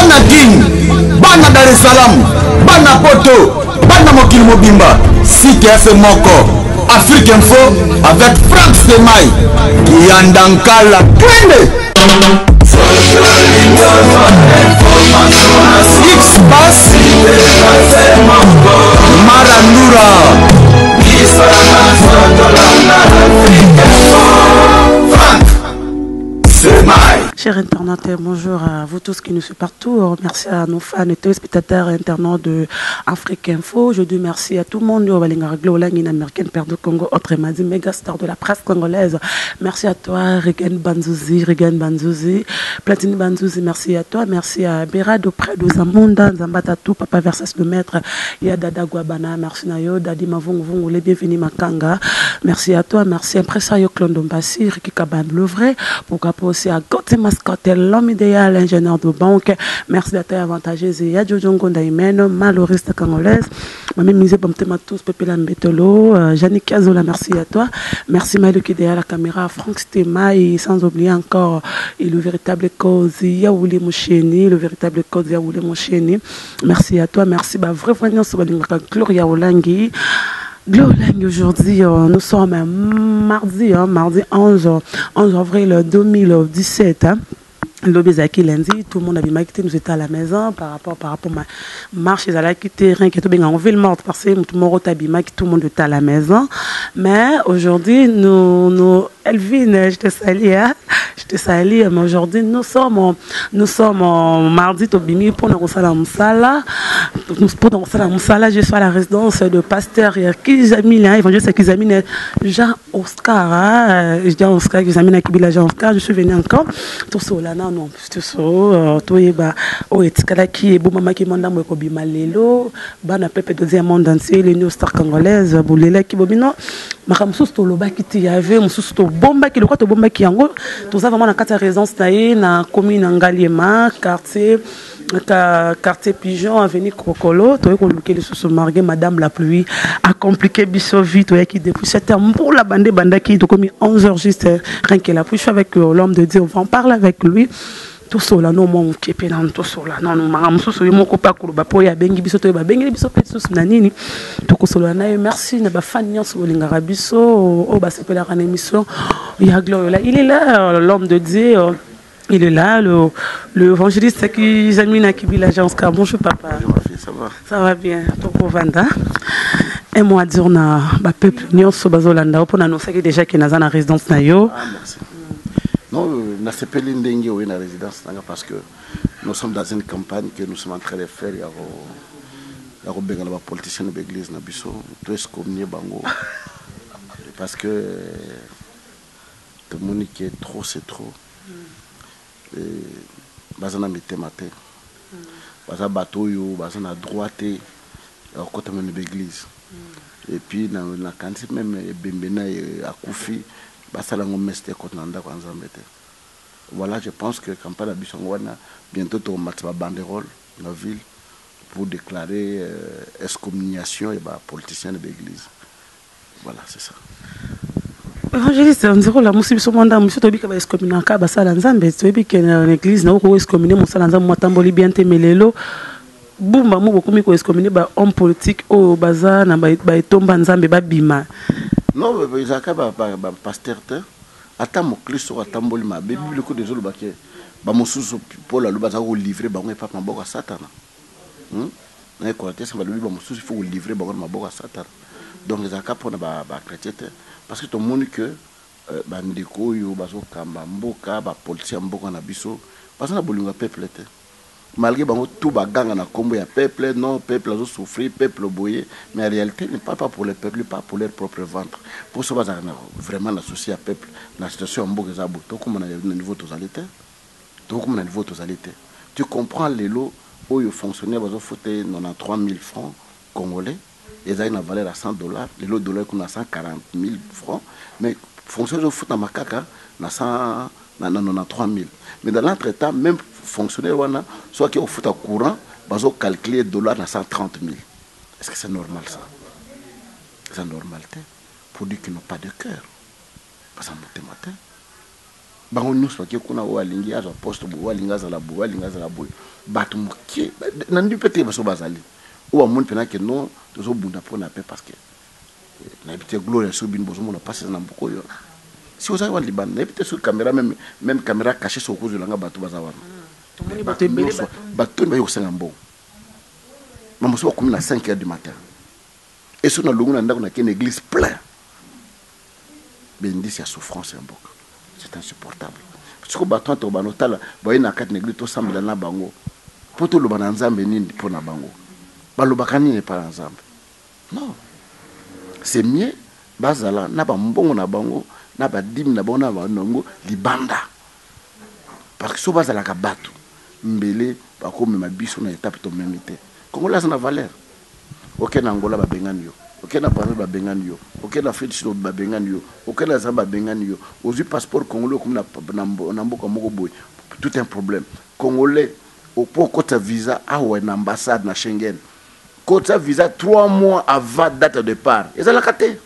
bana Guine, bana Dar es Salaam, bana Poto, bana Mokili Mobimba, site F Moko, Afrique Info avec Franck Semaï, Yandankala, Twende. X-Pass, Marandura. Chers internautes, bonjour à vous tous qui nous suivent partout. Merci à nos fans et téléspectateurs et internautes de Afrique Info. Je dis merci à tout le monde. Une américaine père du Congo, autrement dit méga star de la presse congolaise. Merci à toi, Regan Banzouzi, Platini Banzouzi, merci à toi. Merci à Bera auprès de Zamunda, Zambatatou, Papa Versas le maître, Yadada Guabana, merci Nayo, Dadi Mavung, les bienvenus Makanga. Merci à toi, merci à Impresario Klondombassi, Riki Kaban le vrai, pourquoi pas aussi à Gauthier Mascotte, l'homme idéal, ingénieur de banque. Merci d'être avantagé. Il y a Jojongo Daimeno, maloriste congolaise. Mamie Misé Bomtema tous, Pepe Lambetolo, Jannick Kazola, merci à toi. Merci Maïlo qui est derrière la caméra, Franck Stéma, et sans oublier encore le véritable cause Yaouli Moucheni, le véritable cause Yaouli Moucheni. Merci à toi, merci. Vrai voyant sur Gloria Olangi. Aujourd'hui, nous sommes mardi 11 avril 2017. Lobezaki lundi, tout le monde a bien quitté, nous étions à la maison par rapport à ma marche, ils allaient quitter rien qui est bien en ville morte parce que tout le monde tout le monde était à la maison. Mais aujourd'hui, nous Elvin, je te salue, mais aujourd'hui nous sommes mardi Tobimi pour nous Musala. Je suis à la résidence de pasteur Kizamine, évangéliste Kizamine Jean Oscar, Kizamine Kibila Jean Oscar, je suis venu encore tout cela non tout ça toyeba o etikala ki e bomama ki monda mo ko bimalelo bana pepe deuxième monde entier les new star congolaise bolela ki bobino makamsusu to loba ki ti yave mususu to bomba ki lokwa to bomba ki yango tout ça vraiment na kata résidence na commune Ngaliema quartier Pigeon avenue Crocolo to ko luke le sous margué madame la pluie a compliqué biso vite to qui depuis 7 heures pour la bande qui to comme 11 heures juste rien que la pluie je suis avec l'homme de Dieu on va en parler avec lui tout cela non mon qui est dans tout cela non mamsusu yo moko pa kuruba po ya bengi biso to ba bengi biso pe sous na nini to ko solo na merci na ba fan nyonso lingara biso o ba sepela ran émission ya gloire il est là l'homme de Dieu. Il est là, le évangéliste qui examine à Kibi l'agence. Bonjour papa. Bonjour ma fille, ça va? Ça va bien. Toko Vanda. Et moi dire na ba peuple nyonso bazolanda pour annoncer que déjà qui na résidence na yo. Ah merci. Non, na sepeli ndenge ou na résidence parce que nous sommes dans une campagne que nous sommes en train de faire ya ko benga ba politiciens de l'église na biso to eskomnie bango. Parce que tout le monde qui est trop c'est trop. Bazana mitema te baza bato yo bazana droite côté de l'église et puis na kanti même bembena akufi basala ngo meste côté nanda kwa nzambe te. Voilà, je pense que campagne bisongwana bientôt to matba banderole na ville pour déclarer excommunication et ba politiciens de l'église. Voilà, c'est ça. Évangéliste, on dirait la musique sur mon monsieur Tobi qui va excommunier ka basala nzambe Tobi qui est l'église na ko excommunier musala nzambe matamboli bien temelelo bumba mo bokomi ko excommunier ba homme politique o baza na ba etomba nzambe ba bima non izaka ba pasteur te ata mo Kristo atamboli ma bible ko désolé ba ke ba mususu Paul alo baza ko livrer bango papa maboko satana na ko te samba lobi ba mususu faut livrer bango maboko satana donc izaka pona ba chrétien parce que tout le monde que bandeko yo bazo kamba mboka ba politicien mboka na biso parce na bolinga peuple te malgré bango tout baganga na kombo ya peuple non peuple azo souffrir peuple boyer mais en réalité ne pas pour le peuple pas pour leur propre ventre pour ça baza vraiment la souci à peuple la situation mboka za bo to comme na niveau totalité to comme na niveau totalité tu comprends les lots où yo fonctionnaire bazo fouter 93 000 francs congolais. Ils ont une valeur à $100, les lots de dollars qu'on a 140 000 francs, mais fonctionnaire de foot dans ma caca, na 93 000. Mais dans l'entretemps, même fonctionnaire, soit qui au foot à courant, ils ont calculé dollars à 130 000. Est-ce que c'est normal ça? C'est normal pour dire qu'ils n'ont pas de cœur. Parce que matin. bango nyonso bake kuna oyo alingi azwa poste boye oyo alingi azala boye oyo alingi azala boye bato moke nandi mpe te baso bazali oyo bamoni mpena ke non tozobunda mpo na pe parce que nayebi te gloire soki bino bozomona mpasi eza na mboka oyo si ozali wana libanda nayebi te soki caméra même caméra caché soki okozwelanga bato baza wana bato baye kosenga mbongo mamoso bakomi na 5 heures du matin et soki nalongo na ndako nake na église plein bendisi ya souffrance ya mboka c'est insupportable soki bato ante banotala baye na kati na église tosambela na bango mpo toloba na nzambe nini mpo na bango balobaka nini epa na nzambe non c'est mieux bazala na bambongo na bango na badimi na bango na banongo libanda parce que so bazalaka bato mbele bakomema biso na étape tomemi te kongo aza na valeur oke na Angola babengani yo oke na Brazil babengani yo oke na Afrique du Sud babengani yo oke na Zambie babengani yo ozwi passeport congolais comme na mboka moko boye tout un problème congolais pour kota visa awa na ambassade na Schengen kota visa 3 mois avant date de départ ezalaka te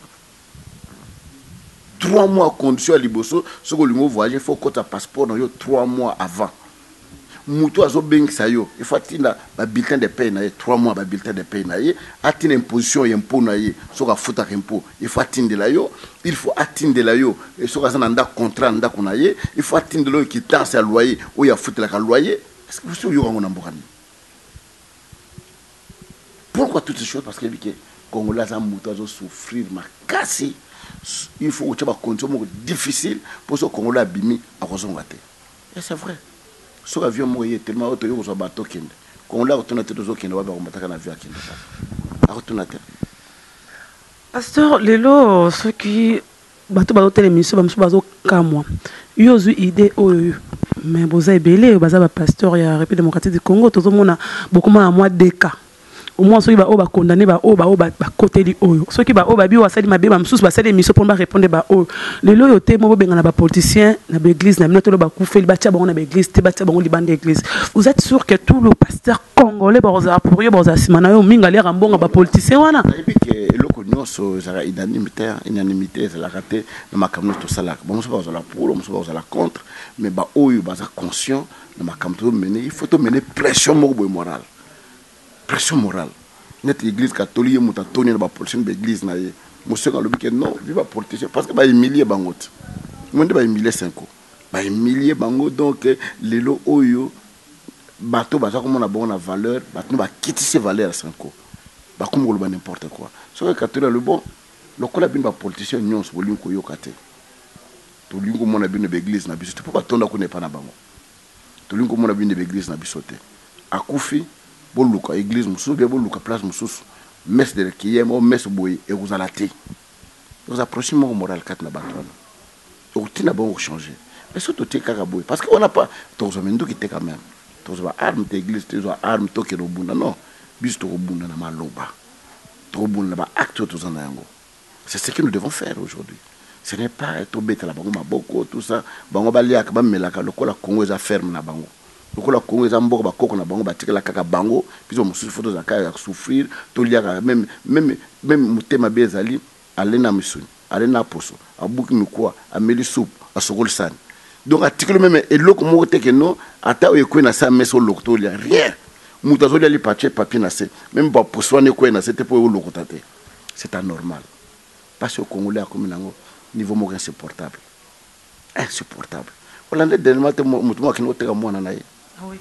3 mois condition à liboso ce que le voyager faut kota passeport na yo 3 mois avant mutu azobengisa yo il faut atinda ba bulletin de paie na ye 3 mois ba bulletin de paie na ye atina imposition ya impôt na ye soka futa impôt il faut atindela yo il faut atindela yo et soka za nda contrat nda kuna ye il faut atindela yo quittance ya loyer ou ya futela ka loyer est-ce que vous yo ngona mbokani pourquoi toutes ces choses parce que bike Congolais za mutu azo souffrir makasi il faut que tu aies des conditions difficiles pour ce Congolais abimi à Rosongate et c'est vrai so avion moye tellement auto yo so bato kende kon la retourner te zo kende wa ba kombataka na avion kende a retourner te pasteur lelo ce qui bato ba hôtel émission ba mso bazo kamwa yo zu idée oyo mais boza ebele baza ba pasteur ya République démocratique du Congo tozomona beaucoup ma mois deka au moins ceux qui va condamner ba côté di oyo ceux qui ba bi wa sali mabe ba msusu ba sali émission pour ba répondre ba oyo le loyo te mo benga na ba politicien na ba église na binoto ba kufeli ba tia bango na ba église te ba tia bango libande église vous êtes sûr que tout le pasteur congolais ba pour yo ba simana yo minga le rambonga ba politicien wana et puis que eloko nyonso za unanimité za la raté na makamno to sala ba mso ba za la pour ba mso ba za la contre mais ba oyo ba za conscient na makamno mener il faut to mener pression mo boy moral pression morale net église catholique muta toni na ba politicien de l'église na ye monsieur ngalobi que non viva politicien parce que ba humilier bango te monde ba humilier 5 ans ba humilier bango donc lelo oyo bato baza comme on a bon valeur bato ba quitter ces valeurs à 5 ans ba comme ngoloba n'importe quoi so que catholique le bon le kola bin ba politicien nyonso bolingo ko yokate to lingo mona bin de église na biso te pour ba tonda ko ne pas na bango to lingo mona bin de église na biso te akufi boluka église mususu bien boluka place mususu messe de requiem ou messe boy et vous allez vous approchez mon moral kat na batona au tina bon changer mais surtout te kaka boy parce que on n'a pas tous amendo qui te quand même tous va arme de église tous va arme to ke robunda non bis to robunda na maloba to robunda ba acte tous en yango c'est ce que nous devons faire aujourd'hui ce n'est pas to beta la bango maboko tout ça bango balia ka ba melaka lokola Congo za ferme na bango lokola Congo eza mboka bakoko na bango batikela kaka bango biso mosusu photo za kaya souffrir to liaka même mutema bezali alena misuni alena poso abuki mikwa ameli soupe asokol sani donc article même eloko moko te que non ata oyekwe na sa meso lokotolia rien mutazolia li papier na se même ba poso ne ko na c'était pour lokotate c'est anormal parce que Congolais a comme nango niveau moko insupportable olande dernièrement te mutu moko kinoteka mwana na ye oui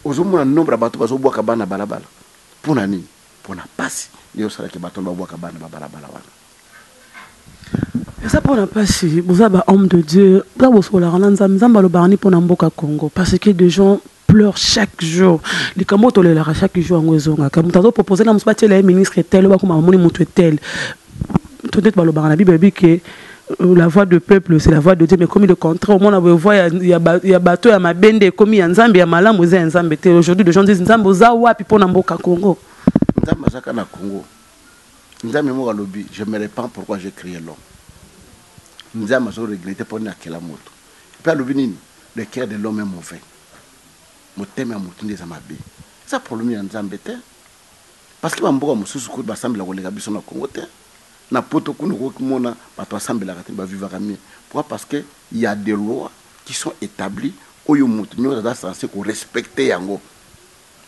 ozomona nombre ya bato bazobwaka bana balabala mpona nini mpona pasi nde osalaki bato babwaka bana babalabala wana eza mpona pasi boza ba homme de Dieu boza bosolaka na nzambe alobaka ni mpona mboka Congo parce que des gens pleurent chaque jour likambo tolelaka chaque jour yango ezongaka moto azopropose na mosu batiela ye ministre tel bakoma bamoni moto etel to nde balobaka na bible que la voix du peuple c'est la voix de Dieu mais comme le contraire au moins on voit il y a bateau ya mabende comme ya nzambe ya malamu za nzambe te aujourd'hui les gens disent nzambe za wapi pona mboka Congo nzambe zaka na Congo nzambe mo lobi je me répands pourquoi j'ai créé l'homme nzambe zo regretter pour na kela moto puis lobi nini le cœur de l'homme est mauvais motema ya moto ndeza mabe ça problème ya nzambe te parce que ba mboka mosusu ko basambela ko lega biso na Congo te na poto kuno ko mona bato asambela ka te ba vivaka mieux pourquoi parce que il y a des lois qui sont établies oyo mutu nyo za censé ko respecter yango.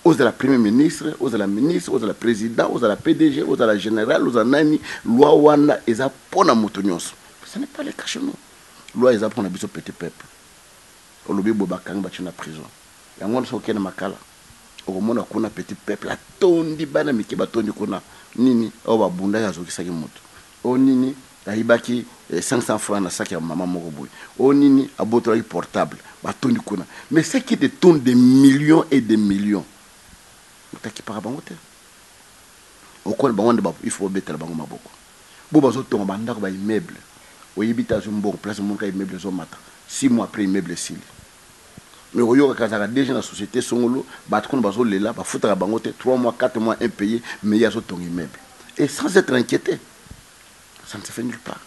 Aux de la première ministre, aux de la ministre, aux de la président, aux de la PDG, aux de la générale, aux de la nani, loi wana eza pona mutu nyonso. Ce n'est pas le cas chez nous. Loi eza pona biso petit peuple. Olobi bobakanga ba na prison. Yango so kena makala. Okomona kuna petit peuple atondi bana miki batondi kuna nini o babunda ya zokisa ki mutu. O nini ayibaki 500 francs na sac ya maman moko boy. O nini abotola portable batondi kuna. Mais ce qui détourne des millions et des millions. Mutaki para bango te. Okona bango de il faut betela bango maboko. Bo bazo tonga bandako ba immeuble. Oyibita zo mboko place monka immeuble zo mata. 6 mois après immeuble sili. Mais oyo kazaka déjà na société songolo batkon bazo lela ba futaka bango te 3 mois 4 mois impayé mais ya zo tonga immeuble. Et sans être inquiété. Ça ne se fait nulle part.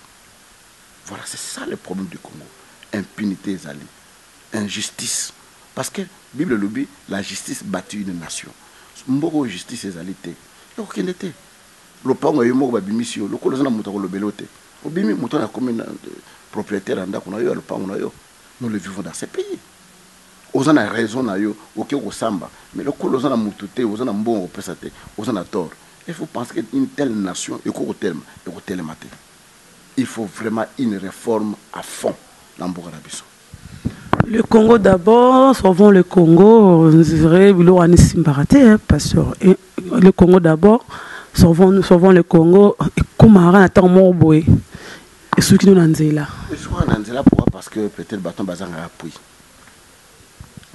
Voilà, c'est ça le problème du Congo. Impunité zali. Injustice. Parce que Bible le dit, la justice bâtit une nation. Mboko justice ezalité. Et aucun était. Le pango yo moko ba bimisio, le kolozana mutako le belote. Obimi mutana comme propriétaire anda kuna yo le pango na yo. Nous le vivons dans ces pays. Ozana raison na yo, oké ko samba, mais le kolozana mutute, ozana mbongo pesate, ozana tort. Il faut penser qu'une telle nation est au terme, il faut vraiment une réforme à fond dans Bogarabiso. Le Congo d'abord, sauvons le Congo, on dirait pasteur. Le Congo d'abord, sauvons le Congo. Et comment attend mon boy? Et ceux qui nous n'ont là. Pourquoi? Parce que peut-être le bâton bazar a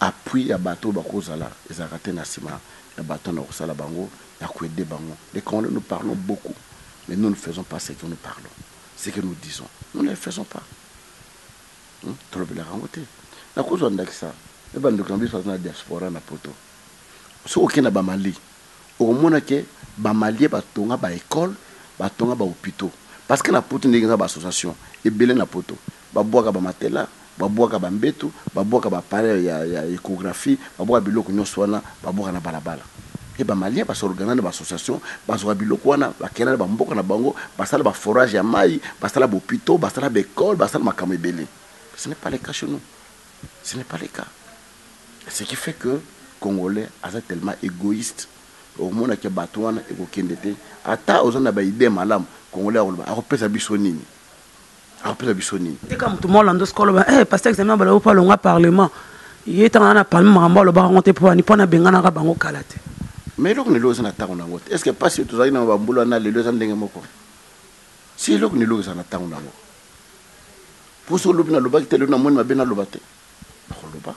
appui à bateau bakozala, ils ont raté Nassima, le bâton na osala bango, ya kwede bango. Les Congolais nous parlons beaucoup, mais nous ne faisons pas ce que nous parlons, ce que nous disons. Nous ne le faisons pas. Trop bien rencontré. La cause on a que ça. Les bandes de Cambis sont dans la diaspora na poto. Ce aucun na Bamali. Au moins que Bamali batonga ba école, batonga ba hôpitaux. Parce que na poto n'est pas association. Et belé na poto. Baboaka ba matela, baboaka ba mbetu, baboaka ba appareil ya échographie, baboaka biloko nyoswana, baboaka na balabala. Et Bamali ba s'organiser ba association, ba zoa biloko wana, ba kena ba mboka na bango, ba sala ba forage ya mai, ba sala ba hôpitaux, ba sala ba école, ba sala makamo belé. Ce n'est pas le cas chez nous. Ce n'est pas le cas. Ce qui fait que les Congolais sont tellement égoïstes. Au monde qui est batouane et qui est ata aux gens n'ont pas idée malam. Congolais ont repris sa bisonine. Repris sa bisonine. Et comme tout le monde dans scolaire, parce que examen bala pas long parlement. Il est en parlement mamba le ba monter pour ni pas na bengana ka bango kalate. Mais là on est là on attend on a voté. Est-ce que pas si tout ça na ba mbula na le deux ans ndenge moko. Si là on est là on attend on a voté. Pour ce lobby na loba qui tellement moins ma bena lobate. Loba.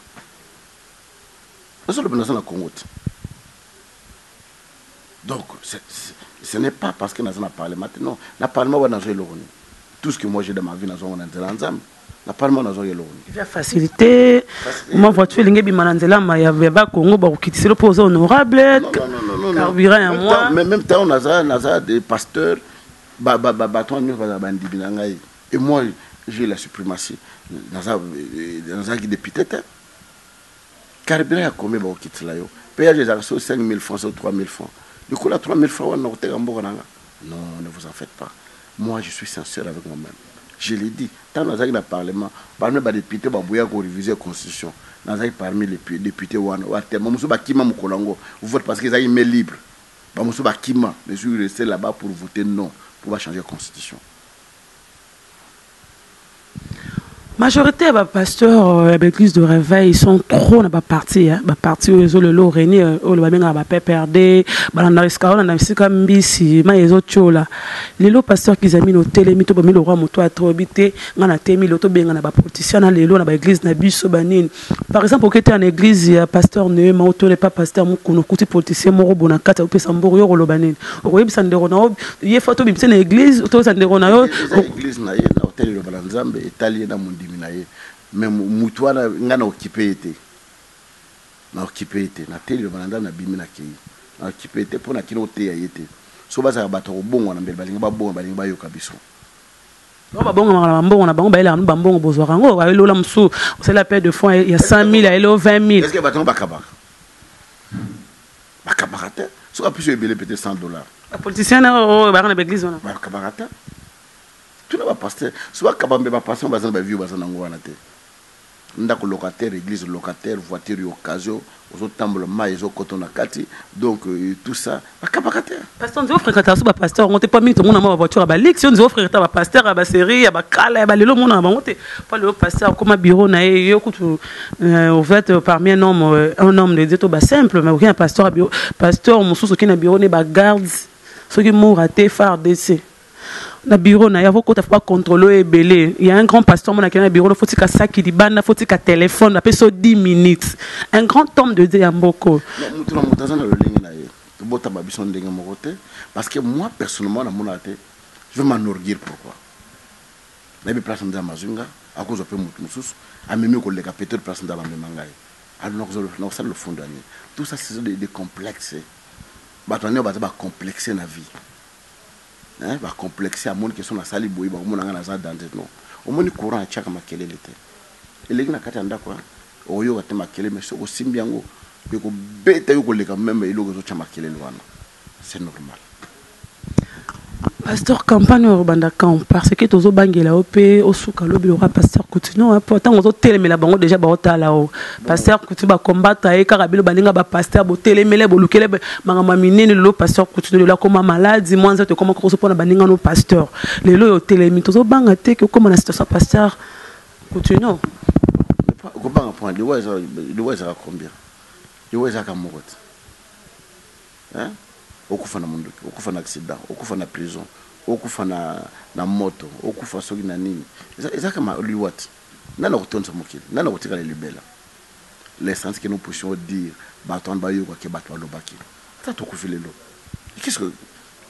Parce que le na Congo. Donc ce n'est pas parce que nous avons parlé maintenant. La parlement va nager l'oroni. Tout ce que moi j'ai dans ma vie nous avons ensemble. La parlement nous avons l'oroni. Il va faciliter. Moi voiture lingue bi mananzela ma ya ba Congo ba kitisi le poser honorable. Non. Carburant à moi. Mais même temps on a des pasteurs baton nous va bandibina ngai. Et moi j'ai la suprématie dans un député. Carburant a combien de quitte là yo? Payer les actions 5 000 francs ou 3 000 francs. Du coup, là, 3 000 francs, on a été en bon. Non, ne vous en faites pas. Moi, je suis sincère avec moi-même. Je l'ai dit. Tant dans le Parlement, parmi les députés, on va réviser la Constitution. Parmi les députés, vous votez parce qu'ils ont une main libre. Mais je suis resté là-bas pour voter non, pour changer la Constitution. Majorité des pasteurs de l'église de réveil, ils sont trop dans parti parti où ils ont le lot réuni où le babin a PPRD balanda escala na bisika mbisi ma ezo chola les lots pasteurs qui ont mis au télé mito ba mi le roi moto a trop habité ngana temi loto benga na ba politicien na lelo na ba église na biso banine par exemple au côté en église pasteur ne ma auto n'est pas pasteur mukuno kuti politicien moro bona kata opesa mboro yo lo banine o yebisa ndero na ye photo bimse na église to sa ndero na yo église na ye na hôtel le balanzambe italien na mundi mais mutwana ngana occupé été na occupé été na télé le balanda na bimi na kei na occupé été pour na kilo te ya été so baza bato bongo na mbele balinga ba bongo balinga ba yoka biso ba bongo na mbongo na bango ba ela ba mbongo bozwaka ngo ba elola musu c'est la paix de fonds il y a 100 000 à elo 20 000 est-ce que bato bakabaka te so a plus belé peut-être $100 la politicien na ba na église na bakabaka tout le pasteur soit capable de passer bazan ba vivre bazan ngwana te ndako locataire église locataire voiture occasion aux tambola mai zo kotona kati donc tout ça bakapakate pasteur ndio fréquentation ba pasteur on te pas mis tout monde na voiture ba lix on ndio fréquentation ba pasteur ba série ba kala ba lelo monde na ba ngote pas le pasteur comme bureau na yo kutu au fait parmi un homme de Dieu to ba simple mais aucun pasteur bureau pasteur mususu qui na bureau ne ba garde ceux qui mourent à phare d'essai na bureau na yavo kota pas contrôler belé il y a un grand pasteur mon na bureau faut que ça qui dit bana faut que téléphone après so 10 minutes un grand homme de Dieu Mboko parce que moi personnellement na mon até je vais m'enorgueillir pourquoi na bi place nda mazunga à cause de mususu a même ko le capitaine place nda ba memangai alors non ça le fond d'année tout ça c'est des complexes batone ba complexer na vie hein ba complexer à mon question na sali boyi ba mona ngana za dante non o moni courant chaka makelele te eleki na kati anda kwa oyo ka te makelele mais soko simbiango beko beta yo ko leka même eloko zo cha makelele wana c'est normal. Pasteur campagne au Bandakam parce que tozo bangela op au suka lobi le roi pasteur continue hein pourtant on zo telemela bango déjà ba otala o pasteur continue ba combattre et karabilo baninga ba pasteur bo telemela bo lukele mangama minene le pasteur continue là comme malade moi nzoto comment ko so pona baninga no pasteur lelo yo telemi tozo banga te que comme na situation pasteur continue ko banga point de ouais ça combien de ouais ça kamokot hein okufa na munduki okufa na accident okufa na prison okufa na moto okufa soki na nini eza kama liwat nana kotonza mokili nana kotika le libela l'essence que nous puissions dire baton ba yo ke bato lobaki ça to kufilelo qu'est-ce que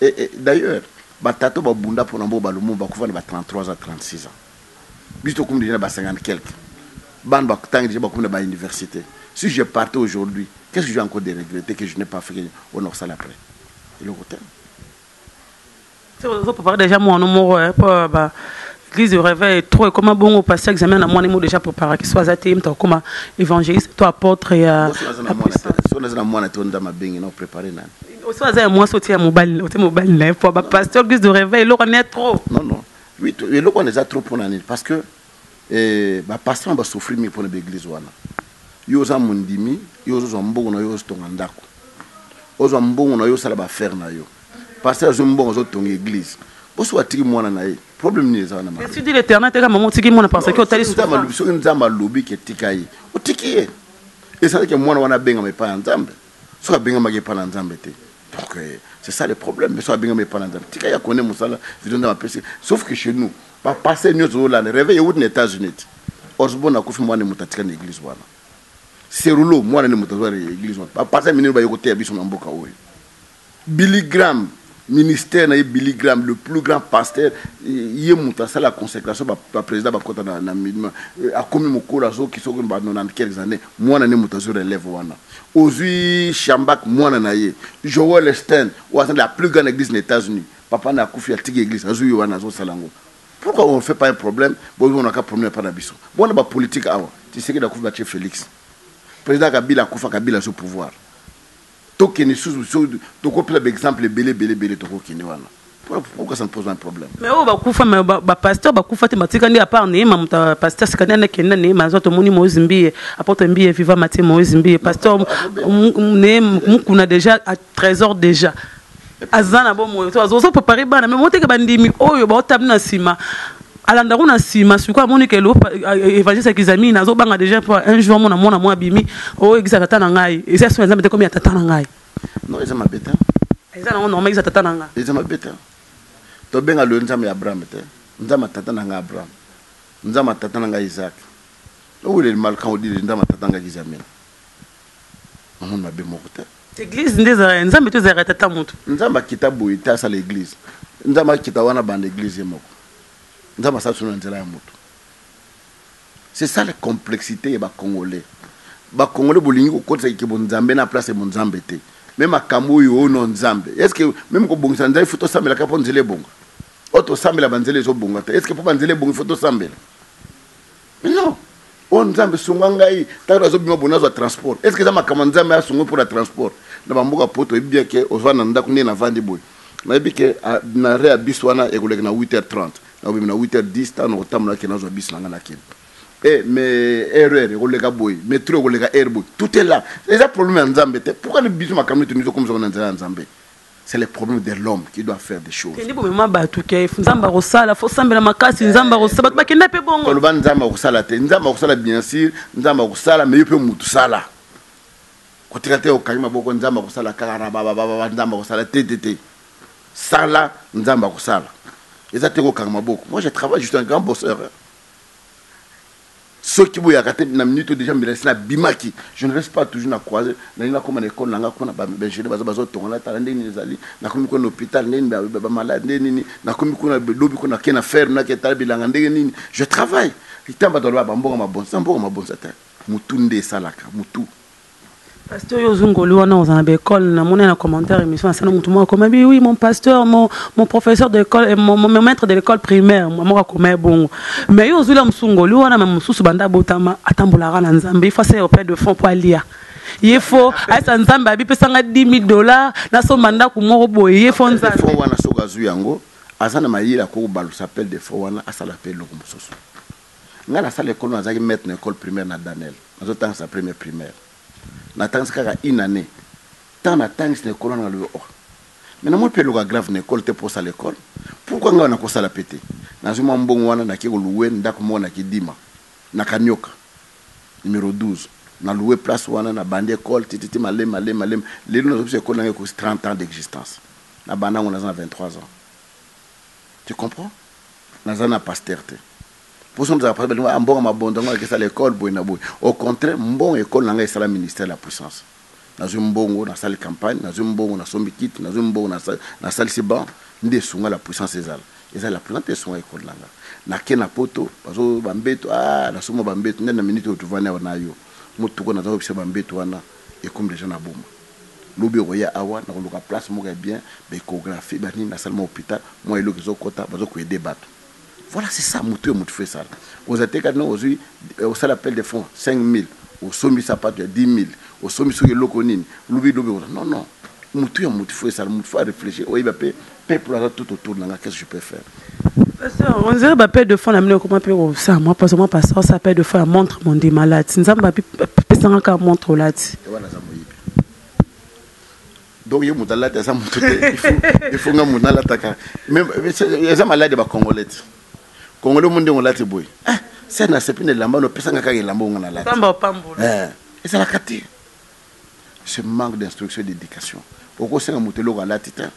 et d'ailleurs batato ba bunda pour nambo ba lumu ba kufa na 33 à 36 ans biso comme déjà ba 50 quelques ban ba tangi déjà ba comme na ba université si je partais aujourd'hui qu'est-ce que j'ai encore de regretter que je n'ai pas fait au nord ça après et le côté c'est vous préparer déjà mon numéro pour bah l'église de réveil trop comment bon au passer examen à moi niveau déjà préparer que soit athée toi comme évangéliste toi apôtre et si on a na moi na tonda mabengi na préparer na soit à moi sortir mobile là pour bah pasteur l'église de réveil le connaît trop non oui et le connaît trop pour l'année parce que bah pasteur va souffrir mais pour l'église wana yo za mundimi yo zo mbongo na yo tonga ndako ozo mbongo na yo sala ba faire na yo pasteur zo mbongo zo tonga église boso atiki mwana na ye problème ni za na ma tu dis l'éternel te kama motiki mwana parce que otali souvent ma lubiso nzamba lobi ke tikai otiki ye et ça que mwana wana benga me pa nzambe so benga ma ke pa nzambe te donc c'est ça le problème mais so benga me pa nzambe tikai ya connaît musala vidéo na pesi sauf que chez nous pas passer nous zo la réveil aux États-Unis osbo na kufi mwana mutatika na église wana c'est rouleau moi ne mutazo l'église pas passer minute ba yokote biso na mboka oyo Billy Graham ministère na Billy Graham le plus grand pasteur yé mutasa la consécration ba président ba kota na minima a komi mokola zo ki soko ba 90 quelques années moi na ne mutazo relève wana Ozui Chambak moi na ye Joel Stein ou la plus grande église des États-Unis papa na kufi atiki église azu wana zo salango. Pourquoi on ne fait pas un problème? Bon, on n'a qu'à promener par la biso. Bon, on a pas politique avant. Tu sais que la Koufa Félix. Président Kabila Koufa Kabila sur pouvoir. Tokeni sous par exemple belé Tokeni wana. Pourquoi ça ne pose un problème? Mais oh Koufa mais pasteur Koufa te matika ndi à part né ma pasteur sikana kenda né ma zoto moni Mozimbi apporte mbi viva matin Mozimbi pasteur né mukuna déjà à trésor déjà. Azana bon moi to azo préparer bana mais monte ke bandimi oyo ba otamna sima alanda kuna sima siko amoni ke lo évangéliste kizami nazo banga déjà pour un jour mona moi bimi o exaka tata ngai et ça so nzambe te comme ya tata ngai non ils ma beta ils na non mais tata ngai ils ma beta to benga lo nzambe ya Abraham te nzambe tata ngai Abraham nzambe tata ngai Isaac o le mal quand on dit nzambe tata ngai kizami on m'a be mokote église ndeza nzambe to zera tata mutu nzamba kitabu ita sa l'église nzamba kita wana bande église moko nzamba sa suna nzela ya mutu c'est ça la complexité ba congolais bolingi ko kotsa ke bon nzambe na place mon nzambe te même akambo yo no nzambe est-ce que même ko bongisa nzai foto sambela ka pon nzele bonga auto sambela banzele zo bonga te est-ce que po banzele bonga foto sambela mais non on nzambe sungangai ta zo bima bonazo transport est-ce que ça makama nzambe a sungo pour le transport na bamboka poto e bien que ozana ndako ne na vandi boy na bi que na rea biswana e koleka na 8h30 na 8h10 tant au temps là que nous bis na ngana kin eh mais erreur kolega boy métro kolega air boy tout est là les problèmes nzambe pourquoi le biso makamni tu nous comme ça on nzambe c'est le problème de l'homme qui doit faire des choses kendi bomema batu ke nzamba kosala fo sambela makasi nzamba kosala ba kenda pe bongo koloba nzamba kosala te nzamba kosala bien sûr nzamba kosala mais pe mutu sala kotika te okayima boko nzamba kosala kara baba nzamba kosala te sala nzamba kosala ezate ko kangama boko moi je travaille juste un grand bosseur ceux qui boya kate na minute déjà me laisser na bimaki je ne reste pas toujours na croiser na ina comme l'école nanga kona ba berger bazo tonga na talande ni zali na komi ko hôpital nini ba malade nini na komi ko na lobi ko na kena faire na ketala bilanga ndenge nini je travaille itamba dolba ba mbongo mabonza ta mutunde salaka mutu pasteur Yozungoli wana ozana ba école na mona na commentaire émission ça mutu moi comme oui mon pasteur mon professeur de l'école mon maître de l'école primaire moi comme bon mais Yozula Msungoli wana même mususu banda botama atambola na nzambe il faut faire auprès de fonds pour alia il faut asa nzambe abi pesanga $10,000 na so manda ku moko boye il faut nzambe fonds wana soka zu yango azana mayira ko balu s'appelle des fonds wana asala appel loko mususu ngala sala école na zaki maître na école primaire na Daniel azo tanga sa première primaire na tanga kaka une année tant na tanga c'est école na le or mais na mo pe loka grave na école te pour ça l'école pourquoi ngana ko sala pété na zuma mbongo wana na ki ko louer ndako mo na kidima na kanyoka numéro 12 na louer place wana na bande école titi malem les nous obse école na ko 30 ans d'existence na banda on a 23 ans tu comprends na zana pasteur te pour ça nous avons pas un bon abondement que ça l'école boy na boy au contraire bon école na ngai sala ministère de la puissance na zumbongo na salle campagne na zumbongo na sombikit na zumbongo na salle siban ndé sunga la puissance ezala la plante sunga école na kena poto bazo bambeto na somo bambeto ndé na minute otuvana na yo mutuko na zo bise bambeto wana et comme les gens na boma lobi roya awa na ko place mo bien ba échographie ba ni na salle hôpital moi elo kizo kota bazo ko aider bato. Voilà, c'est ça, Moutou fait ça. Aux attaques, aujourd'hui, ça l'appelle des fonds, 5 000, au sommet, ça part de 10 000, au sommet, sur le loconine, non, Moutou fait ça, Moutou faut réfléchir, oui, bah, pour la tout autour, qu'est-ce que je peux faire? On dirait que paix de fond, comment peut ça, moi, parce que moi, pasteur, ça paix de fond, montre mon des malades. Si nous avons pas montre là. Donc, il faut que nous l'attaquons. Mais les malades, les Congolais. Congolais monde on lati boy c'est na sepine lamba no pesa ngaka lamba on na lati pamba pambo et ça la kati ce manque d'instruction et d'éducation oko senga mutelo ga lati ta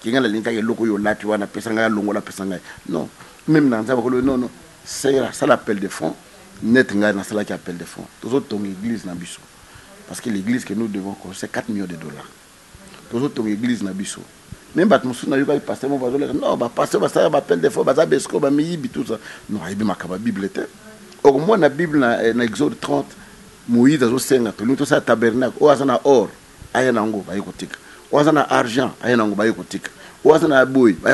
kinga la linka ke loko yo lati wana pesa ngaka longola pesa ngaka non même na nzaba ko non c'est ça l'appel de fonds net nga na sala qui appel de fonds tous autres ton église na biso parce que l'église que nous devons c'est 4 millions de dollars tous autres ton église na biso même bat musu na yoba pasteur mo bazole non ba pasteur ba ça ba appel des fois ba za besko ba miyibi tout ça non ibi makaba bible te au moins na bible na Exode 30 Moïse azo senga to luto sa tabernacle o azana or ayana ngo ba yikotika o azana argent ayana ngo ba yikotika o azana boy ba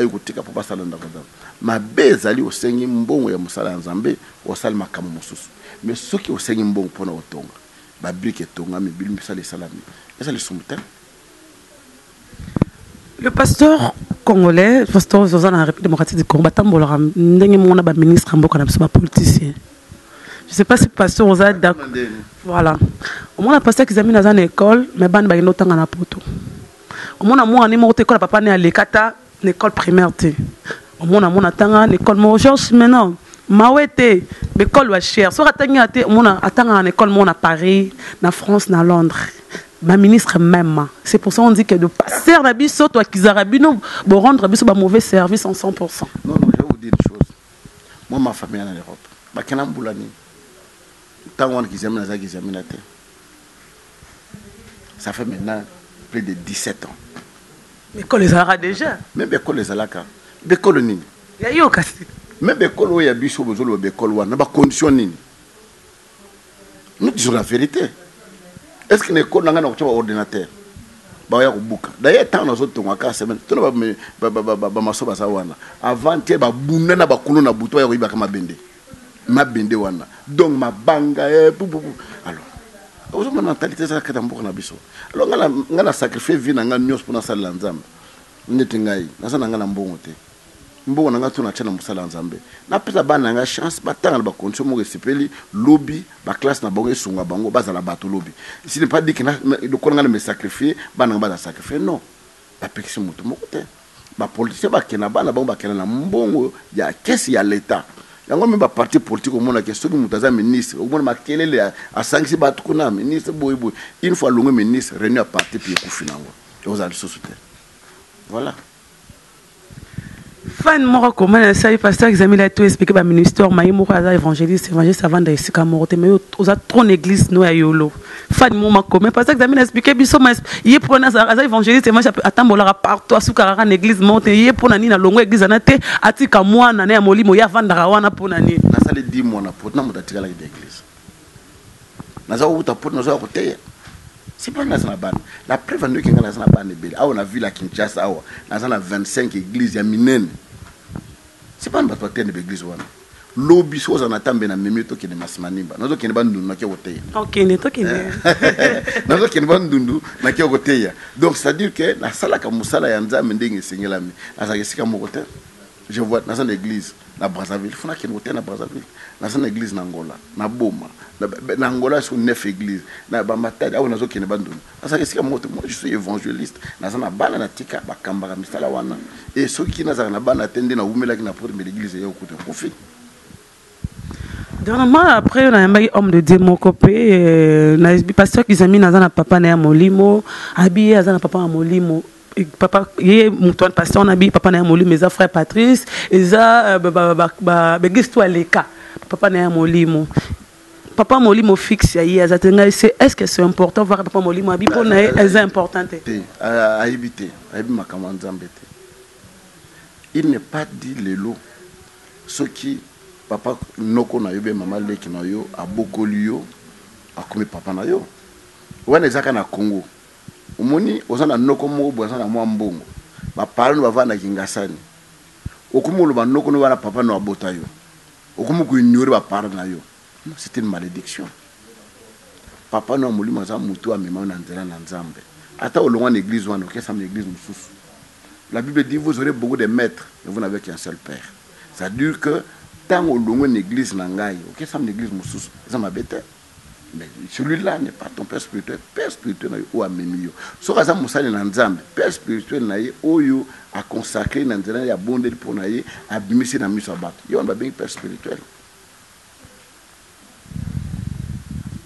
yikotika pour pasala ndako ndako ma bezali o sengi mbongo ya musala nzambe o salma kama mususu mais ceux qui o sengi mbongo pona otonga ba brique tonga me bilu misala salami esa le sumta. Le pasteur congolais, pasteur Zozan la République démocratique du Congo, le ministre en politicien. Je ne sais pas si le pasteur Zozan est d'accord. Voilà. Au moins, le pasteur qui a mis dans une école, mais il y a autant de poto. Au moins, il y a une école, papa né à l'écata, une école primaire. Au moins, il y a une école, mais Georges maintenant, Mawete, l'école va cher. Soit il y a une école à Paris, en France, en Londres. Ma ministre même. C'est pour ça qu'on dit que de passer la biso, toi qui zarabino, pour rendre biso un mauvais service en 100%. Non, je vais vous dire une chose. Moi, ma famille en Europe, Bakenam Boulani, tant qu'on qui examine la qui examine la terre. Ça fait maintenant plus de 17 ans. Mais qu'on les aura déjà. Même l'école les alaka. L'école nini. Il y a eu au casse. Même l'école où il y a biso, l'école où il y a condition nini. Nous disons la vérité. Est-ce que l'école n'a pas un ordinateur? D'ailleurs, tant nous autres, on a cassé. Tout le monde va m'asseoir à ça. Avant, tu as boumé na bakuno na buto ya riba kama bende. Ma bende wana. Donc ma banga alors. Vous avez une mentalité ça que na biso. Alors on a sacrifié vie na nga nyos pour na sala nzambe. Ndete ngai, na sana nga na mbongo te. mbongo nanga tuna tshana musala nzambe na pesa bana nga chance batanga ba condition mo resepeli lobby ba classe na bango esunga bango bazala bato lobby si ne pas dit que na le konanga me sacrifier bana nga ba sacrifier non ba pekisi mutu moko te ba politicien ba kena bana bango ba kena na mbongo ya kesi ya l'état yango même ba parti politique au monde que soki mutaza ministre au monde makelele a sangisi bato kuna ministre boy boy une fois longue ministre réuni à parti puis kufinango et aux alliés société voilà. Fan moko comment ça y pasteur examine là tout expliquer ba ministère maï moko à évangéliste avant de ici comme morte mais aux a trop église no yolo fan moma comment pasteur examine expliquer biso mais y pour na za évangéliste moi atambola partout asuka na église monte y pour na ni na longo église na te atika mwana na molimo ya vandara wana pour na ni na sale 10 mois na pot na mutatika la église na za uta pot na za côté c'est pas na ban la preuve nous qui na na ban de belle on a vu la Kinshasa awa na 25 églises ya minene. C'est pas un bateau de l'église. Lobby soit en attendant na memi to kene masmanimba. Nazo kene bandu na ke woteya. OK, ne to kene. Nazo kene bandu na ke woteya. Donc c'est à dire que na sala ka musala ya nzambe ndenge sengela mi. Na sa kesika mo wote. Je vois na sa l'église na Brazzaville, fona kene woteya na Brazzaville. Na sa l'église na Angola, na Boma. Na Angola sur 9 églises. Na ba matadi awo nazo kene bandu. Na sa kesika mo wote. Moi je suis évangéliste. Na sa na bana na tika ba kambara misala wana. Et ceux qui n'ont pas attendu na umela qui n'a pas de l'église et au côté conflit. Dernièrement après on a un homme de Dieu mon copé na pasteur qui zami na papa na molimo habillé na papa na molimo papa yé mutuan pasteur na bi papa na molimo mes frère Patrice eza ba begisto aleka papa na molimo papa molimo fixe ya azatenga est-ce que c'est important voir papa molimo abi pour na est importante à éviter makambo nzambe te. Il n'est pas dit les lots. Ce qui, papa, noko na yo, maman leki na yo, a beaucoup liyo, a comme papa na yo. Ou est-ce que na Congo? Au moni, aux na noko mo, aux na mo mbongo. Ba parle no va na kingasani. Au comme le ba noko no va papa no abota yo. Au comme ko ignorer ba parle na yo. C'est une malédiction. Papa no moli maza mutu a mema na nzela na nzambe. Ata au loin l'église wana, OK, ça l'église mususu. La Bible dit vous aurez beaucoup de maîtres, mais vous n'avez qu'un seul père. Ça veut dire que tant au long une église nangai, ok, ça l'église moussous, ça m'a bête. Mais celui-là n'est pas ton père spirituel ou à memio. So ça moussa ni nzambe, père spirituel naïe, oyo a consacré nanzela ya bondé pour naïe, a bimisi na misabat. Yo on va bien père spirituel.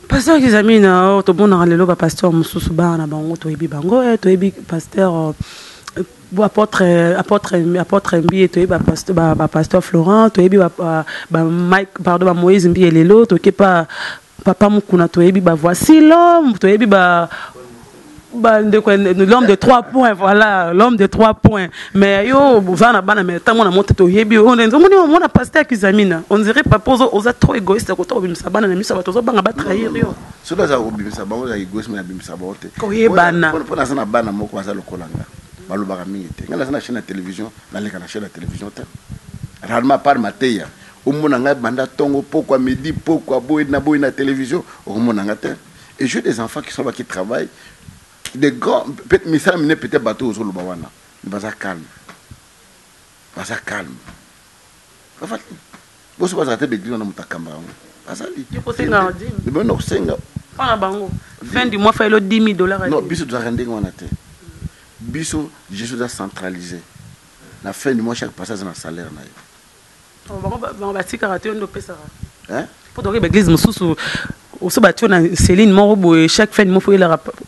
Pasteur qui zamine to bon na lelo ba pasteur moussous ba na bango to ebi bango to ebi pasteur apôtre Mbi to ba pasteur Florent to ebi ba Mike pardon ba Moïse Mbi elelo to ke pa papa mukuna to ebi ba voici l'homme to ebi ba l'homme de 3 points voilà l'homme de 3 points mais yo vana bana mais tant na monte to ebi on a pasteur qui zamina on dirait pas poso oza trop égoïste ko to bimisa bana na misa ba to zo banga ba trahir yo cela za bimisa ba oza égoïsme na bimisa ba ote ko yebana pour na bana moko za lokolanga balobaka mingi te ngala na chaîne de télévision naleka na chaîne de télévision te rarement par mateya omona nga banda tongo pourquoi midi pourquoi boy na télévision omona nga te et j'ai des enfants qui sont là qui travaillent des grands peut-être bateau au loba wana mais ça calme vous savez ça te beglise na mutakamba azali côté na dim mais non senga pas bango fin du mois fait le $10,000 non biso doit rendre wana te biso Jésus doit centraliser la fin du mois chaque passage dans salaire na yo on va tika rater on pesa hein pour donc l'église mususu aussi battu na Céline Morobo chaque fin du mois faut il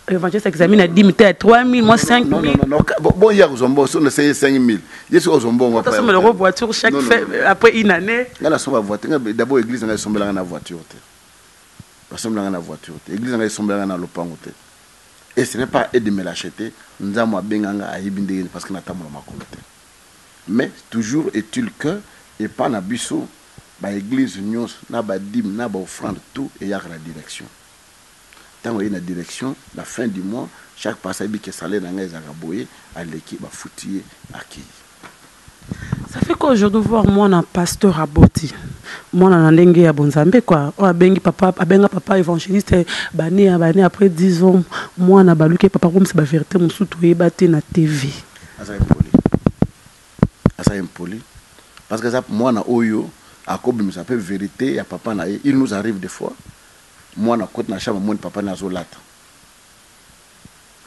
évangile examine à 10 000 3 000 moi 5 000 non bon il y a zombo on essaye 5 000 il y a zombo on va pas ça me le voiture chaque fin après une année là son voiture d'abord église na sombela na voiture te parce que na voiture te église na sombela na lopango te. Et ce n'est pas aide de me l'acheter, nous avons benganga à ibindé parce que nous avons ma coloté. Mais toujours est-il que, et pas na biso, ba église union, na ba dim, na ba offrande, tout, et y a la direction. Tant qu'il y a une direction, la fin du mois, chaque passage qui est salé dans les araboyés, à l'équipe, à foutier, à qui. Ça fait qu'aujourd'hui, voir moi, un pasteur à Boti. Moi, un ndenge ya bonzambe, quoi. On a bengi papa évangéliste, bané après 10 ans, moi, na baluke papa, comme c'est la vérité, mon soutou, et batté na TV. Asa impoli. parce que ça moi na oyo akobi me s'appelle vérité ya papa na il nous arrive des fois moi na côté na chambre mon papa na zolata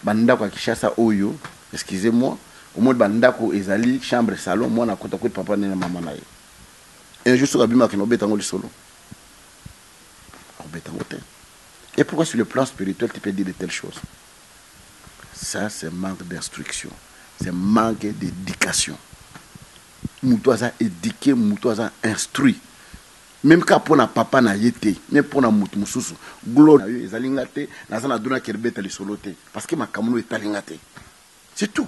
banda kwa kishasa oyo excusez-moi au moins banda ko ezali chambre salon moi na côté papa na maman na ye un jour sur abima ki no betango li solo betango te. Et pourquoi sur le plan spirituel tu peux dire de telles choses? Ça c'est manque d'instruction, c'est manque d'éducation. Moutoisa éduqué, moutoisa instruit. Même quand pour na papa na yete, même pour na mutu mususu, gloire ezalingate, na zana dona kerbeta li solote parce que ma kamuno est alingate. C'est tout.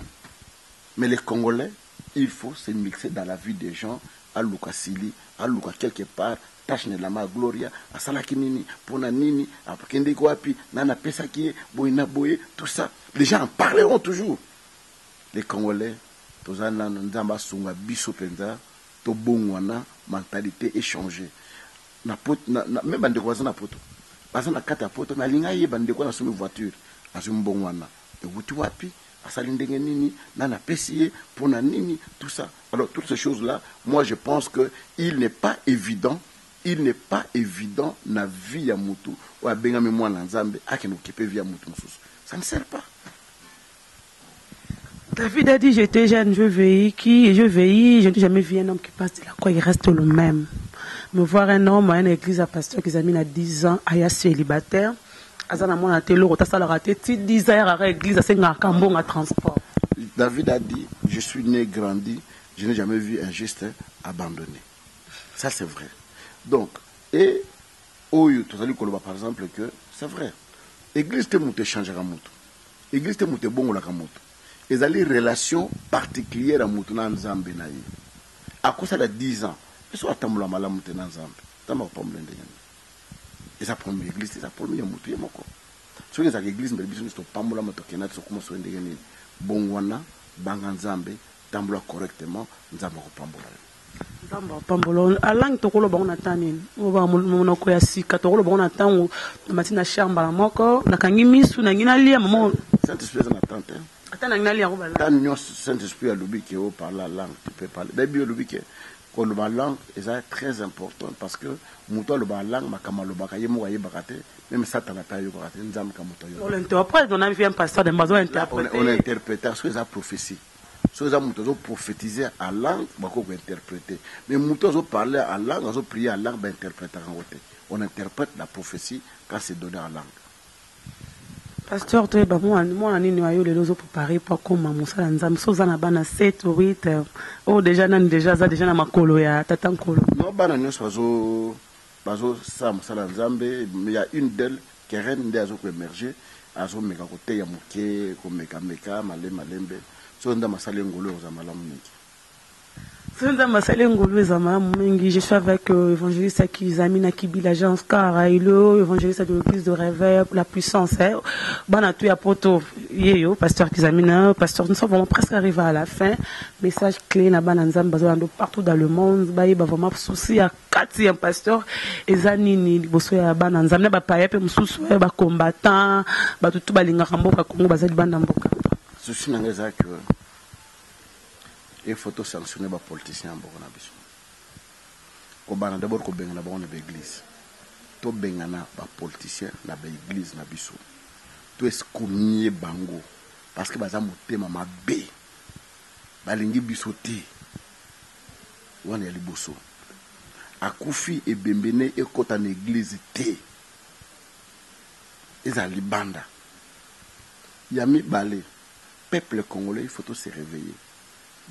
Mais les Congolais, il faut se mixer dans la vie des gens à Lukasili, à Luka quelque part, tâche ne la ma gloria, à salaki nini, pona nini, à kende kwapi, nana pesaki, boina boye, tout ça. Les gens en parleront toujours. Les Congolais, tozana nzamba sunga biso penza, to bongwana, mentalité échangée. Na pot même bande kwa na poto. Basa na kata poto na linga ye bande kwa na sumi voiture, azum bongwana. Et wuti wapi, asali ndenge nini, nana pesiye, pona nini, tout ça. Alors toutes ces choses-là, moi je pense que il n'est pas évident na vie ya mutu ou a benga mémoire na nzambe a qui nous occuper vie ya mutu mususu. Ça ne sert pas. David a dit j'étais jeune, je veillis, je n'ai jamais vu un homme qui passe de la croix, il reste le même. Me voir un homme à une église à pasteur qui a mis à 10 ans, à célibataire, azana mona telo rota sala raté 10 ans à l'église à senga kambonga transport. David a dit je suis né grandi, je n'ai jamais vu un juste abandonné. Ça c'est vrai. Donc et oyo tozali koloba par exemple que c'est vrai. Église te muté changera mutu. Église te muté bongola ka mutu. Ezali relation particulière à mutu na nzambe na ye. À cause de 10 ans, eso atamula malamu te na nzambe. Tama pa mlende nyami. Et ça prend l'église, ça prend mutu yemoko. So que l'église mais biso sto pamula matokena so kuma so ndenge nini. Bongwana banga nzambe tambula correctement nzambe ko pambola. Nzambe pambola alang tokolo bangona tanini. O ba monoko ya sika tokolo bangona tango matina chamba la moko nakangi misu na ngina lia maman. Saint-Esprit na tante. Atana ngina lia ko bala. Quand nous Saint-Esprit a lobi que parle la langue, tu peux parler. D'abord lobi que quand le langue est très important parce que muto le langue makama le bakaye mo waye bakate même ça tana pa yo bakate nzambe ka muto yo. On l'interprète, on a vu un pasteur de maison interpréter. On interprète sur la prophétie. Sur les muto prophétiser à langue bako interpréter. Mais muto zo parler à langue, zo prier à langue ba interpréter en côté. On interprète la prophétie quand c'est donné en langue. Pasteur, tu es moi nini ayo les autres préparés pour comme musala nzambe soza na bana 7 ou 8 oh déjà na makolo ya tata nkolo. Non bana nyoso bazo sa musala nzambe, mais il y a une d'elles qui reine d'azo ko émerger azo meka côté ya muke ko meka malembe so nda masala ngolo za malamu mingi. Je suis avec évangéliste Akizamina Kibi, l'agence Karailo, évangéliste de l'église de réveil, la puissance. Banatu Apoto, Yeyo, pasteur Kizamina, pasteur, nous sommes vraiment presque arrivés à la fin. Message clé, na bananzam, bazolando partout dans le monde, baye, vraiment souci à 4 pasteur, et zanini, bosso ya bananzam, na ba payepe, moussou, ba combattant, ba tutu balinga kamboka, Congo, bazali bandamboka. Souci n'a rien que. Il faut sanctionner les politiciens en Bonabiso. Kobana d'abord ko bengana ba on l'église. To bengana ba politiciens na ba église na biso. To eskomie bango parce que baza motema mabe. Balingi biso te. Wana ya liboso. Akufi e bembene e kota na église te. Eza libanda. Yami balé. Peuple congolais, il faut tout se réveiller.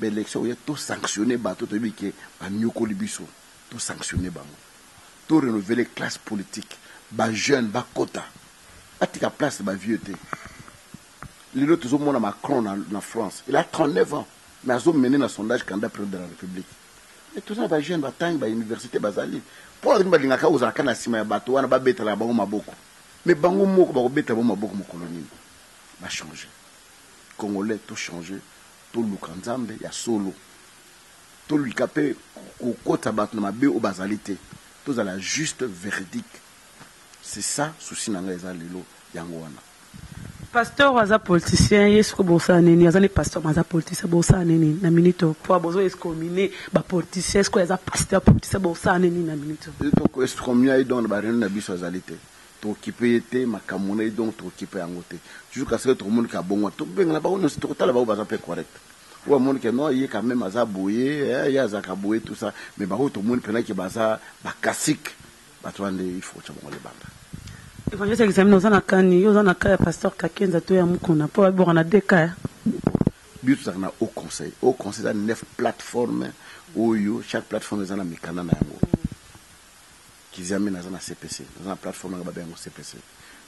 L'élection où il y a tout sanctionné, tout que tout sanctionné, tout renouveler classe politique, jeune, quota, à place de vieux. Les autres ont mon Macron en France, il a 39 ans, mais ils ont mené un sondage candidat président de la République. Et tout ça, jeune, bataille, université, bazali. Pour la Linga, aux Akana Sima, bateau, on va bêter la bango maboko. Mais bango moko, va bêter la bango maboko, mon colonie. Va changer. Congolais, tout changer. Tout le kanzambe ya solo tout le capé au côté battre ma bé au basalité tout à la juste verdict c'est ça souci nanga eza lelo yango wana Pasteur aza politicien yesu ko bosa neni azali pasteur maza politicien bosa neni na minute pour bozo excommunier ba politicien est-ce que aza pasteur politicien bosa neni na minute donc excommunier donc ba réunion na biso azalité to occuper été makamona donc to occuper yangote toujours parce que tout le monde ka bongo to benga ba on to tala ba baza pe correct ou monde que non il quand même aza boyer ya aza ka boyer tout ça mais ba tout le monde pena ki baza ba classique ba twande il faut tshabo le banda. Évangile examen aux anakani, aux anakaya pasteur Kakenza to ya mukona pour avoir na deka. But ça na au conseil a 9 plateformes où chaque plateforme est na mikana na yango. Kizami na na CPC, na plateforme na babengo CPC.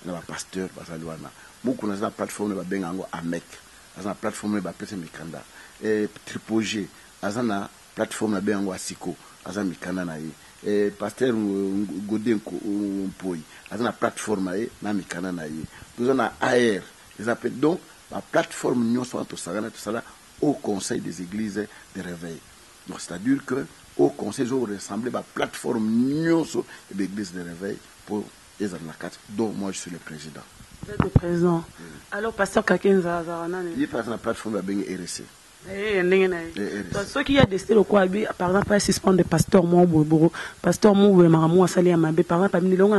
Na ba pasteur bazalwana. Mukona na plateforme ba benga ngo AMEC. Na plateforme ba pese mikanda. Et Tripoge, na plateforme na benga ngo Asiko, na mikana na yi. Pasteur Godenko Mpoi à la plateforme na mikana na yi nous on a AR les appelle donc la plateforme nous sommes tout ça au conseil des églises de réveil donc c'est-à-dire que au conseil ont ressemblé la plateforme nous sommes des églises de réveil pour les anakats dont moi je suis le président. Vous êtes le président. Alors pasteur Kakenza Zarana il passe la plateforme avec RC. Ceux qui a décidé de quoi, par exemple, pas suspendre le pasteur Moubouro, pasteur Moubouro, Maramou, Sali Amabé, par exemple, parmi les longs,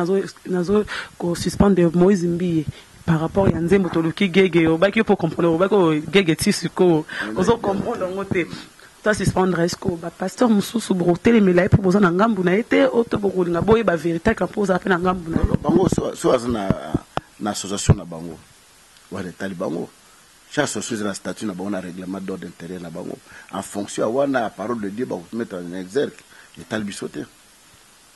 nous suspendre Moïse Mbi par rapport à Nzembo Toloki Gege, au bac pour comprendre, au bac au Gege Tisuko, aux autres comprendre en côté. Toi, suspendre Esco, pasteur Moussou Soubroté, les mélailles pour poser un gambou, été autoboro, n'a beau et ba vérité, quand pose à peine un gambou. Bango, soit une association na Bango, ou les talibans. Chaque association dans la statut n'a pas un règlement d'ordre intérieur na Bango. En fonction de la parole de Dieu, va vous mettre en exergue les talibissotés.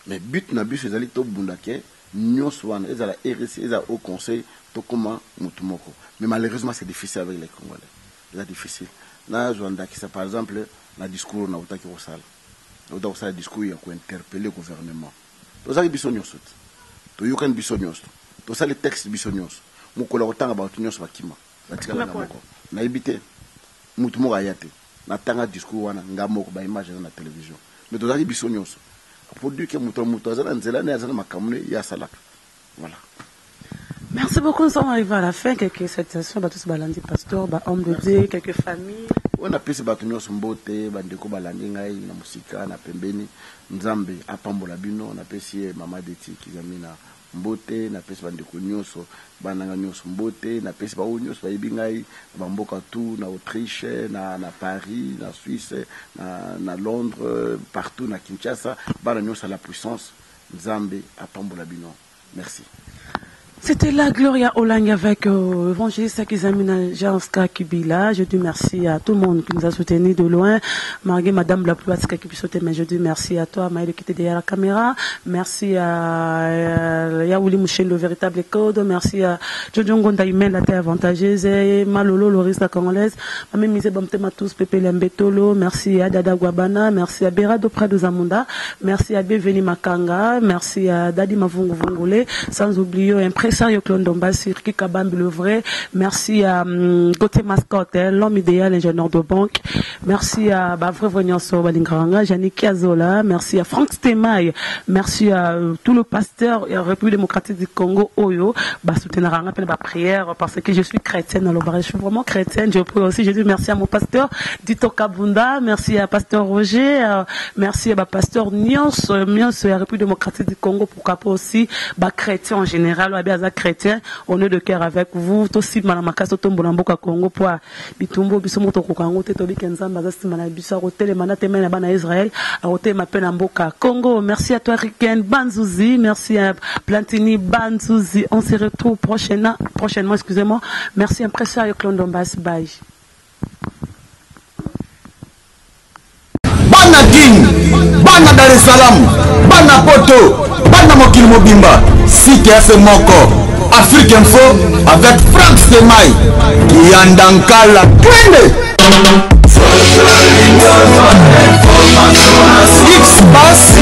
Mais but na but c'est d'aller top bundake, nous sommes ils à la RSC, ils à au conseil, tout comment mutumoko. Mais malheureusement c'est difficile avec les Congolais. C'est difficile. Na Joanda qui ça par exemple, la discours na utaki rosal. Na utaki discours il y a quoi interpeller le gouvernement. Tout ça bisonyos. Tout yukan bisonyos. Tout ça les textes bisonyos. Mukola otanga ba tunyos bakima. Na ibité mutumo ayate na tanga discours wana ngamoko ba image na télévision mais tozali biso nyonso pour dire que muto azana nzela ne azana makamune ya salaka voilà. Merci beaucoup, nous sommes arrivés à la fin. Quelques salutations, tous balandi pasteur, homme de Dieu, quelques familles. On a pu se battre sur mbote, bandeko balandi ngai na musika na pembeni nzambe apambola bino, on a pu si mama deti kizamina mbote na pesi bandeko nyonso bananga nyonso mbote na pesi ba nyonso bayibi ngai bamboka tout na Autriche na Paris na Suisse na Londres partout na Kinshasa bana nyonso la puissance nzambe apambola bino. Merci. C'était la Gloria Olang avec évangéliste Kizamina Janska Kibila. Je dis merci à tout le monde qui nous a soutenus de loin. Marguerite, Madame la plus qui peut sauter, mais je dis merci à toi, Maëlle, qui était derrière la caméra. Merci à Yaouli Mouchen, le véritable code. Merci à Jojo Ngonda Imen, la terre avantageuse. Malolo, Loris, la congolaise. Mamé Mise Bamtema tous, Pepe Lembetolo. Merci à Dada Guabana. Merci à Berado Prado Zamunda. Merci à Beveni Makanga. Merci à Dadi Mavungu Vungule. Sans oublier Sario Clondomba, Sirki Kabambi le vrai. Merci à Gauthier Mascotte, l'homme idéal, ingénieur de banque. Merci à Bavre Vonyanso Balingranga, Janine Kiazola. Merci à Franck Stemaille. Merci à tout le pasteur et la République démocratique du Congo, Oyo. Soutenir un appel à prière parce que je suis chrétienne. Alors, je suis vraiment chrétienne. Je prie aussi. Je dis merci à mon pasteur Dito Kabunda. Merci à pasteur Roger. Merci à pasteur Nyons, la République démocratique du Congo. Pourquoi pas aussi, chrétien en général. Chrétien, on est de cœur avec vous. Aussi, Malamakaso Tombolamboka Congo, pour Bitumbo, Bisomoto Kokango, Tetobi Kenzam, Bazasti Malabisa, Rotel, Manate Menabana Israël, Rotel Mapenamboka Congo. Merci à toi, Riken Banzouzi. Merci à Plantini Banzouzi. On se retrouve prochainement, excusez-moi. Merci à Impresseur Clondombas. Bye. Bana Guine, Bana Dar es Salaam, Bana Poto, Bana Mokil Mobimba, CKF Moko, Afrique Info avec Franck Semaï, Kiandankala, Twende. X-Pass,